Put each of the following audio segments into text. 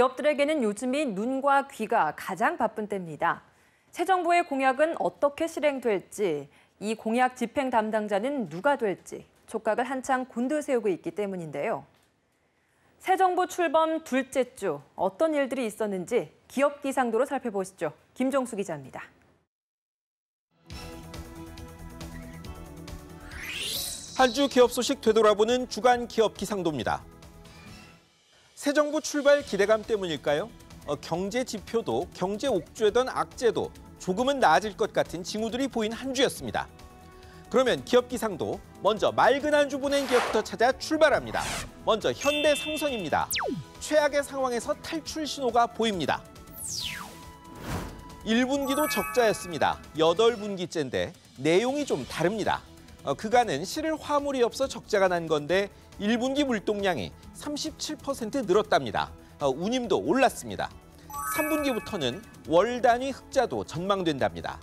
기업들에게는 요즘이 눈과 귀가 가장 바쁜 때입니다. 새 정부의 공약은 어떻게 실행될지, 이 공약 집행 담당자는 누가 될지 촉각을 한창 곤두세우고 있기 때문인데요. 새 정부 출범 둘째 주 어떤 일들이 있었는지 기업 기상도로 살펴보시죠. 김종수 기자입니다. 한 주 기업 소식 되돌아보는 주간 기업 기상도입니다. 새 정부 출발 기대감 때문일까요? 경제 지표도 경제 옥죄던 악재도 조금은 나아질 것 같은 징후들이 보인 한 주였습니다. 그러면 기업 기상도 먼저 맑은 한 주 보낸 기업부터 찾아 출발합니다. 먼저 현대상선입니다. 최악의 상황에서 탈출 신호가 보입니다. 1분기도 적자였습니다. 8분기째인데 내용이 좀 다릅니다. 그간은 실을 화물이 없어 적자가 난 건데 1분기 물동량이 37% 늘었답니다. 운임도 올랐습니다. 3분기부터는 월 단위 흑자도 전망된답니다.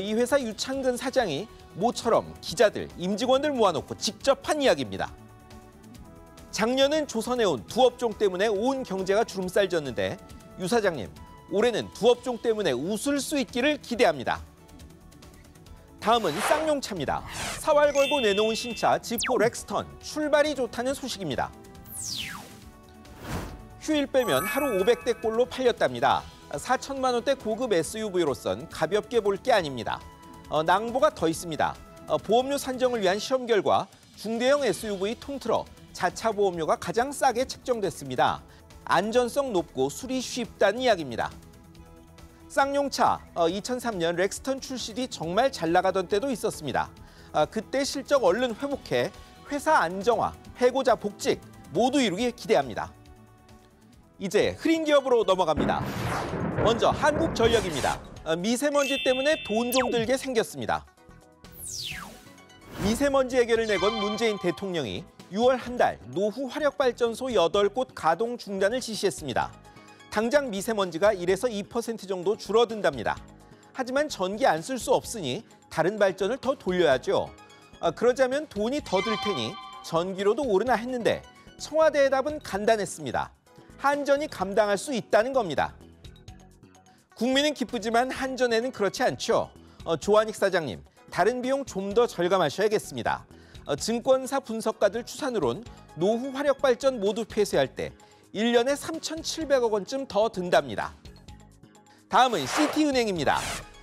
이 회사 유창근 사장이 모처럼 기자들, 임직원들 모아놓고 직접 한 이야기입니다. 작년은 조선해온 두 업종 때문에 온 경제가 주름살졌는데 유 사장님, 올해는 두 업종 때문에 웃을 수 있기를 기대합니다. 다음은 쌍용차입니다. 4월 걸고 내놓은 신차 지포 렉스턴 출발이 좋다는 소식입니다. 휴일 빼면 하루 500대꼴로 팔렸답니다. 4천만 원대 고급 SUV로선 가볍게 볼 게 아닙니다. 낭보가 더 있습니다. 보험료 산정을 위한 시험 결과 중대형 SUV 통틀어 자차 보험료가 가장 싸게 책정됐습니다. 안전성 높고 수리 쉽다는 이야기입니다. 쌍용차, 2003년 렉스턴 출시 뒤 정말 잘 나가던 때도 있었습니다. 그때 실적 얼른 회복해 회사 안정화, 해고자 복직 모두 이루길 기대합니다. 이제 흐린 기업으로 넘어갑니다. 먼저 한국전력입니다. 미세먼지 때문에 돈 좀 들게 생겼습니다. 미세먼지 해결을 내건 문재인 대통령이 6월 한 달 노후 화력발전소 8곳 가동 중단을 지시했습니다. 당장 미세먼지가 1에서 2% 정도 줄어든답니다. 하지만 전기 안 쓸 수 없으니 다른 발전을 더 돌려야죠. 그러자면 돈이 더 들 테니 전기료도 오르나 했는데 청와대의 답은 간단했습니다. 한전이 감당할 수 있다는 겁니다. 국민은 기쁘지만 한전에는 그렇지 않죠. 조한익 사장님, 다른 비용 좀 더 절감하셔야겠습니다. 증권사 분석가들 추산으론 노후 화력발전 모두 폐쇄할 때 1년에 3,700억 원쯤 더 든답니다. 다음은 시티은행입니다.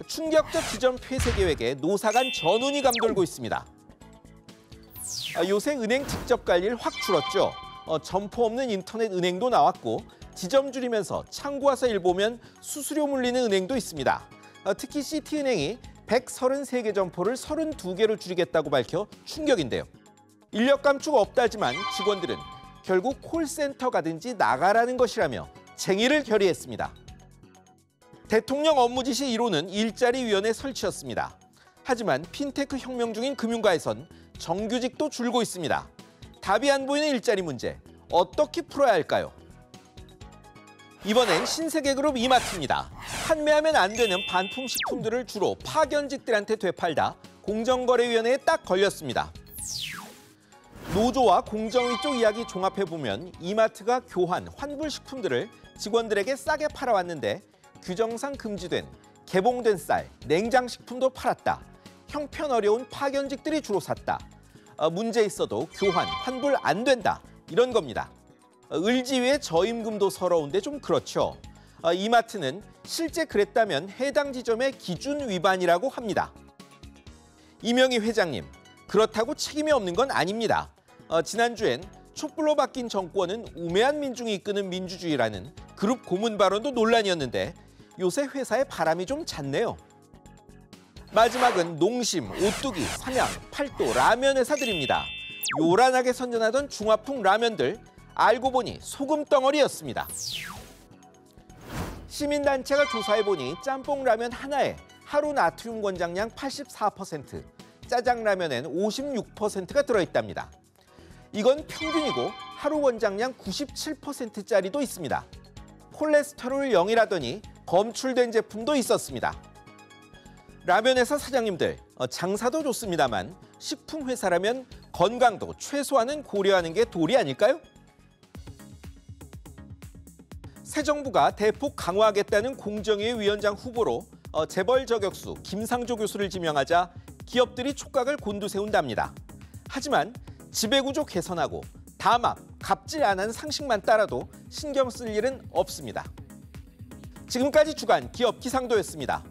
충격적 지점 폐쇄 계획에 노사 간 전운이 감돌고 있습니다. 요새 은행 직접 갈 일 확 줄었죠. 점포 없는 인터넷 은행도 나왔고 지점 줄이면서 창구 와서 일 보면 수수료 물리는 은행도 있습니다. 특히 시티은행이 133개 점포를 32개로 줄이겠다고 밝혀 충격인데요. 인력 감축 없다지만 직원들은 결국 콜센터 가든지 나가라는 것이라며 쟁의를 결의했습니다. 대통령 업무 지시 1호는 일자리위원회 설치였습니다. 하지만 핀테크 혁명 중인 금융가에선 정규직도 줄고 있습니다. 답이 안 보이는 일자리 문제, 어떻게 풀어야 할까요? 이번엔 신세계그룹 이마트입니다. 판매하면 안 되는 반품 식품들을 주로 파견직들한테 되팔다 공정거래위원회에 딱 걸렸습니다. 노조와 공정위 쪽 이야기 종합해보면 이마트가 교환, 환불식품들을 직원들에게 싸게 팔아왔는데 규정상 금지된 개봉된 쌀, 냉장식품도 팔았다. 형편 어려운 파견직들이 주로 샀다. 문제 있어도 교환, 환불 안 된다. 이런 겁니다. 을지위의 저임금도 서러운데 좀 그렇죠. 이마트는 실제 그랬다면 해당 지점의 기준 위반이라고 합니다. 이명희 회장님, 그렇다고 책임이 없는 건 아닙니다. 지난주엔 촛불로 바뀐 정권은 우매한 민중이 이끄는 민주주의라는 그룹 고문 발언도 논란이었는데 요새 회사에 바람이 좀 잦네요. 마지막은 농심, 오뚜기, 삼양, 팔도 라면 회사들입니다. 요란하게 선전하던 중화풍 라면들 알고 보니 소금 덩어리였습니다. 시민단체가 조사해보니 짬뽕 라면 하나에 하루 나트륨 권장량 84%, 짜장라면엔 56%가 들어있답니다. 이건 평균이고 하루 권장량 97%짜리도 있습니다. 콜레스테롤 0이라더니 검출된 제품도 있었습니다. 라면회사 사장님들, 장사도 좋습니다만 식품회사라면 건강도 최소한은 고려하는 게 도리 아닐까요? 새 정부가 대폭 강화하겠다는 공정위의 위원장 후보로 재벌 저격수 김상조 교수를 지명하자 기업들이 촉각을 곤두세운답니다. 하지만 지배구조 개선하고 담합, 갑질 안 한 상식만 따라도 신경 쓸 일은 없습니다. 지금까지 주간 기업 기상도였습니다.